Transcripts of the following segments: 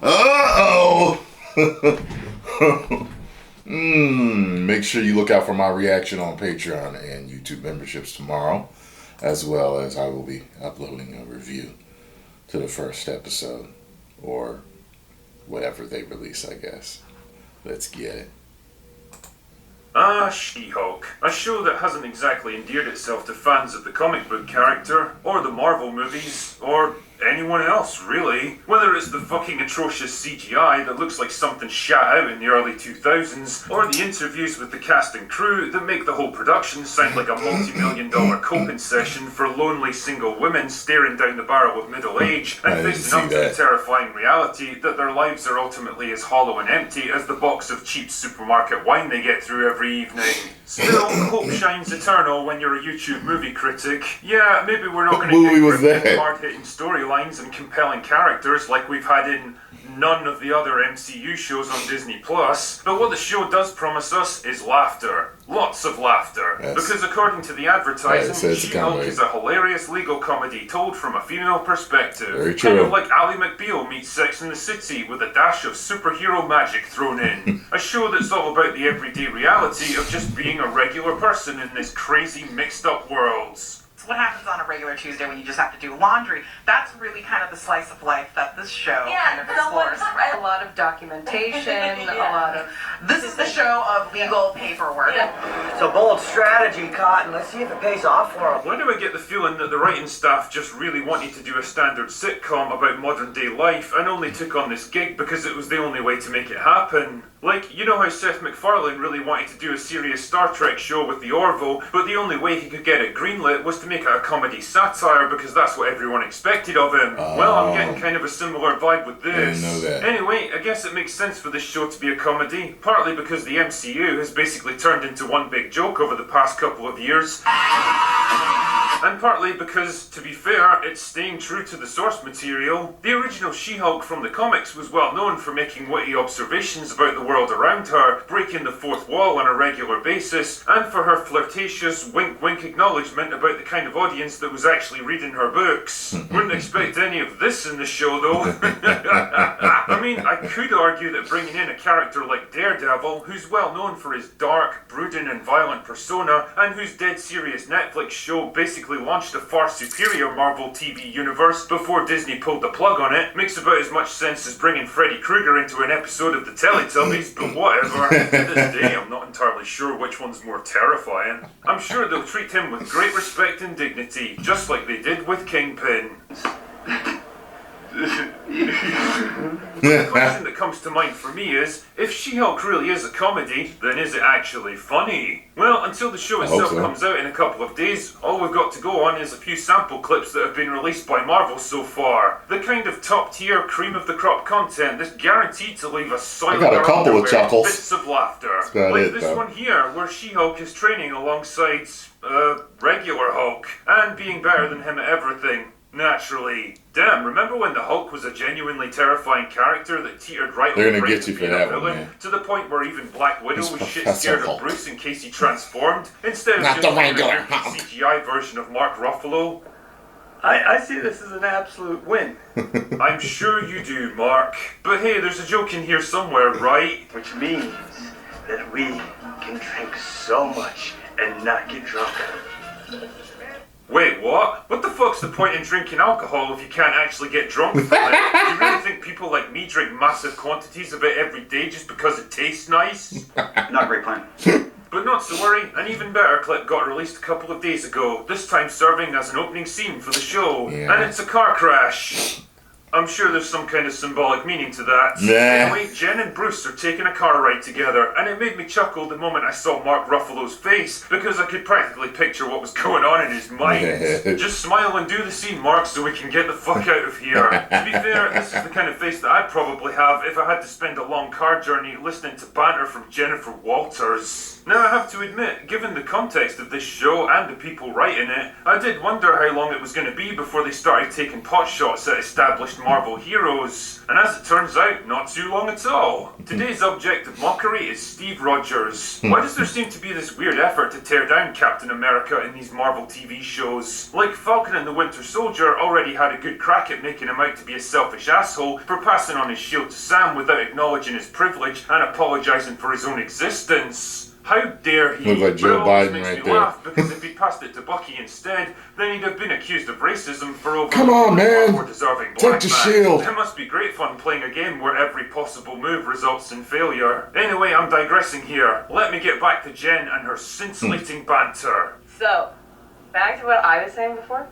Uh-oh! Make sure you look out for my reaction on Patreon and YouTube memberships tomorrow, as well as I will be uploading a review to the first episode, or whatever they release, I guess. Let's get it. She-Hulk. A show that hasn't exactly endeared itself to fans of the comic book character, or the Marvel movies, or anyone else, really. Whether it's the fucking atrocious CGI that looks like something shot out in the early 2000s, or the interviews with the cast and crew that make the whole production sound like a multi-million-dollar coping session for lonely single women staring down the barrel of middle age and facing up to the terrifying reality that their lives are ultimately as hollow and empty as the box of cheap supermarket wine they get through every evening. Still, hope shines eternal when you're a YouTube movie critic. Yeah, maybe we're not going to get hard-hitting storylines and compelling characters like we've had in none of the other MCU shows on Disney+, but what the show does promise us is laughter. Lots of laughter. Because according to the advertising, She-Hulk is a hilarious legal comedy told from a female perspective. Very true. Kind of like Ally McBeal meets Sex and the City with a dash of superhero magic thrown in. A show that's all about the everyday reality of just being a regular person in this crazy mixed up world. What happens on a regular Tuesday when you just have to do laundry? That's really kind of the slice of life that this show kind of explores. A lot of documentation, a lot of... This is the show of legal paperwork. It's a bold strategy, Cotton. Let's see if it pays off for them. Why do I get the feeling that the writing staff just really wanted to do a standard sitcom about modern day life and only took on this gig because it was the only way to make it happen? Like, you know how Seth MacFarlane really wanted to do a serious Star Trek show with the Orville, but the only way he could get it greenlit was to make it a comedy satire because that's what everyone expected of him. Well, I'm getting kind of a similar vibe with this. I didn't know that. Anyway, I guess it makes sense for this show to be a comedy, partly because the MCU has basically turned into one big joke over the past couple of years. And partly because, to be fair, it's staying true to the source material. The original She-Hulk from the comics was well known for making witty observations about the world around her, breaking the fourth wall on a regular basis, and for her flirtatious wink-wink acknowledgement about the kind of audience that was actually reading her books. Wouldn't expect any of this in the show, though. I mean, I could argue that bringing in a character like Daredevil, who's well known for his dark, brooding and violent persona, and whose dead serious Netflix show basically launched a far superior Marvel TV universe before Disney pulled the plug on it, makes about as much sense as bringing Freddy Krueger into an episode of the Teletubbies, but whatever. To this day, I'm not entirely sure which one's more terrifying. I'm sure they'll treat him with great respect and dignity, just like they did with Kingpin. The question that comes to mind for me is, if She-Hulk really is a comedy, then is it actually funny? Well, until the show itself comes out in a couple of days, all we've got to go on is a few sample clips that have been released by Marvel so far. The kind of top-tier, cream-of-the-crop content that's guaranteed to leave us silent I got a couple of chuckles. bits of laughter. Like this one here, where She-Hulk is training alongside, regular Hulk, and being better than him at everything. Naturally. Damn, remember when the Hulk was a genuinely terrifying character that teetered right They're on the gonna brink get you of for being a that one, villain, man. to the point where even Black Widow was shit Professor scared Hulk. of Bruce in case he transformed, instead of Not just the regular a Hulk. CGI version of Mark Ruffalo? I see this as an absolute win. I'm sure you do, Mark. But hey, there's a joke in here somewhere, right? Which means that we can drink so much and not get drunk. Wait, what? What the fuck's the point in drinking alcohol if you can't actually get drunk from it? Do you really think people like me drink massive quantities of it every day just because it tastes nice? Not a great plan. But not to worry, an even better clip got released a couple of days ago, this time serving as an opening scene for the show. And it's a car crash. I'm sure there's some kind of symbolic meaning to that. Anyway, Jen and Bruce are taking a car ride together, and it made me chuckle the moment I saw Mark Ruffalo's face, because I could practically picture what was going on in his mind. Just smile and do the scene, Mark, so we can get the fuck out of here. To be fair, this is the kind of face that I'd probably have if I had to spend a long car journey listening to banter from Jennifer Walters. Now, I have to admit, given the context of this show and the people writing it, I did wonder how long it was going to be before they started taking pot shots at established Marvel heroes, and as it turns out, not too long at all. Today's object of mockery is Steve Rogers. Why does there seem to be this weird effort to tear down Captain America in these Marvel TV shows? Like Falcon and the Winter Soldier already had a good crack at making him out to be a selfish asshole for passing on his shield to Sam without acknowledging his privilege and apologising for his own existence. How dare he? Looks like Joe But it always Biden makes right me there. laugh because if he'd passed it to Bucky instead, then he'd have been accused of racism for over Come on, man. more deserving Take black the man. shield. It must be great fun playing a game where every possible move results in failure. Anyway, I'm digressing here. Let me get back to Jen and her scintillating banter. So, back to what I was saying before.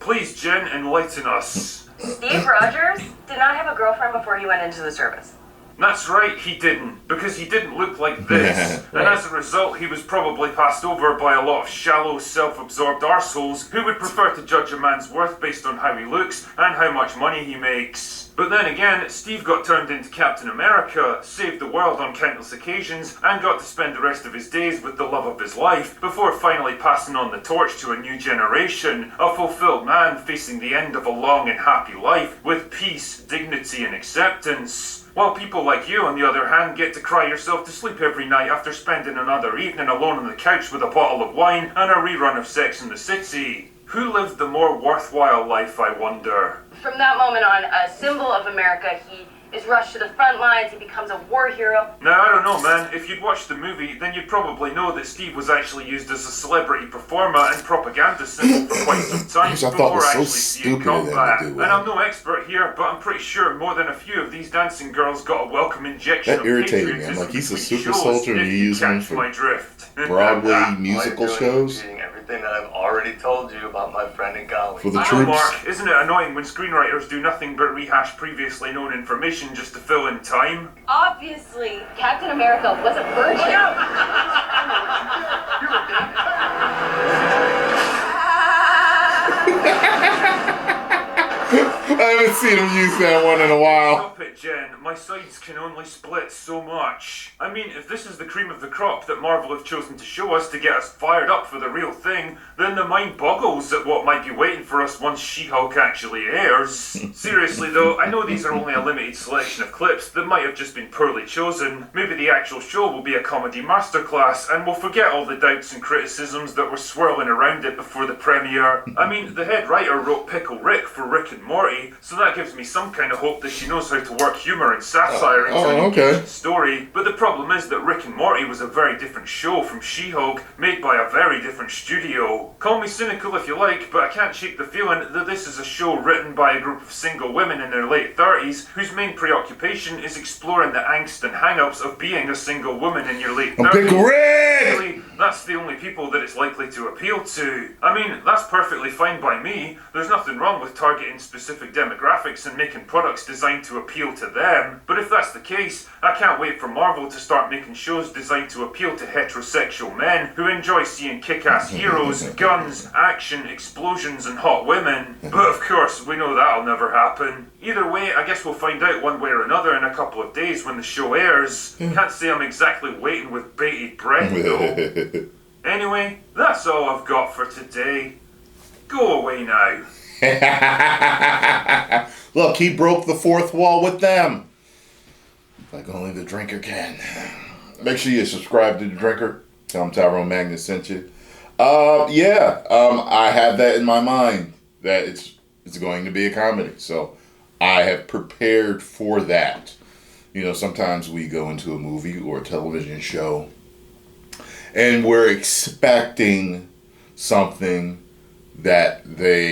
Please, Jen, enlighten us. Steve Rogers did not have a girlfriend before he went into the service. That's right, he didn't, because he didn't look like this. Right. And as a result, he was probably passed over by a lot of shallow, self-absorbed arseholes who would prefer to judge a man's worth based on how he looks and how much money he makes. But then again, Steve got turned into Captain America, saved the world on countless occasions, and got to spend the rest of his days with the love of his life, before finally passing on the torch to a new generation, a fulfilled man facing the end of a long and happy life with peace, dignity, and acceptance. While people like you, on the other hand, get to cry yourself to sleep every night after spending another evening alone on the couch with a bottle of wine and a rerun of Sex and the City. Who lived the more worthwhile life, I wonder? From that moment on, a symbol of America, he is rushed to the front lines, he becomes a war hero. Now, I don't know, man. If you'd watched the movie, then you'd probably know that Steve was actually used as a celebrity performer and propaganda symbol for quite some time Which I thought before was so actually seeing stupid of them to combat. do And with I'm it. no expert here, but I'm pretty sure more than a few of these dancing girls got a welcome injection That of irritated me. I'm patriotism like, he's a between super shows, soldier and if you're you using him catch for my drift. Broadway musical shows Repeating everything that I've already told you about my friend and colleague. for the I know, troops. Mark, isn't it annoying when screenwriters do nothing but rehash previously known information just to fill in time? Obviously, Captain America was a virgin. I haven't seen him use that one in a while. Stop it, Jen. My sides can only split so much. I mean, if this is the cream of the crop that Marvel have chosen to show us to get us fired up for the real thing, then the mind boggles at what might be waiting for us once She-Hulk actually airs. Seriously though, I know these are only a limited selection of clips that might have just been poorly chosen. Maybe the actual show will be a comedy masterclass and we'll forget all the doubts and criticisms that were swirling around it before the premiere. I mean, the head writer wrote Pickle Rick for Rick and Morty, so that gives me some kind of hope that she knows how to work humour and satire into an engaging story. But the problem is that Rick and Morty was a very different show from She-Hulk, made by a very different studio. Call me cynical if you like, but I can't shake the feeling that this is a show written by a group of single women in their late 30s whose main preoccupation is exploring the angst and hang-ups of being a single woman in your late 30s. Pickle Rick! Really, that's the only people that it's likely to appeal to. I mean, that's perfectly fine by me. There's nothing wrong with targeting specific demographics and making products designed to appeal to them. But if that's the case, I can't wait for Marvel to start making shows designed to appeal to heterosexual men who enjoy seeing kick-ass heroes, guns, action, explosions, and hot women. But of course, we know that'll never happen. Either way, I guess we'll find out one way or another in a couple of days when the show airs. Can't say I'm exactly waiting with bated breath though. Anyway, that's all I've got for today. Go away now. Look, he broke the fourth wall with them. Like only the drinker can. Make sure you subscribe to the drinker. Tell him Tyrone Magnus sent you. I have that in my mind that it's going to be a comedy. So I have prepared for that. You know, sometimes we go into a movie or a television show and we're expecting something that they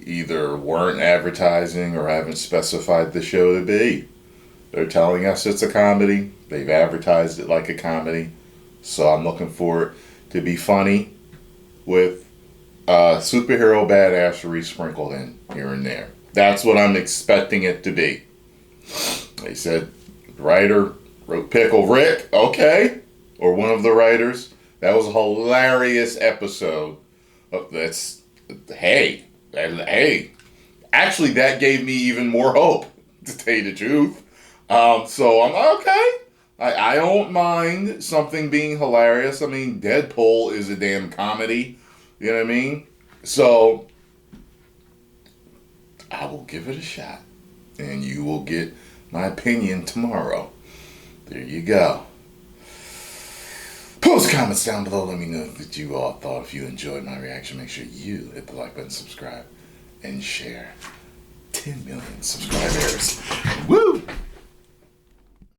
either weren't advertising or haven't specified the show to be. They're telling us it's a comedy. They've advertised it like a comedy. So I'm looking for it to be funny with superhero badassery sprinkled in here and there. That's what I'm expecting it to be. They said the writer wrote Pickle Rick. Okay. Or one of the writers. That was a hilarious episode. Hey. Actually, that gave me even more hope, to tell you the truth. So I'm okay. I don't mind something being hilarious. I mean, Deadpool is a damn comedy. You know what I mean? So I will give it a shot. and you will get my opinion tomorrow. There you go. Post comments down below. Let me know what you all thought. If you enjoyed my reaction, make sure you hit the like button, subscribe, and share. 10 million subscribers. Woo!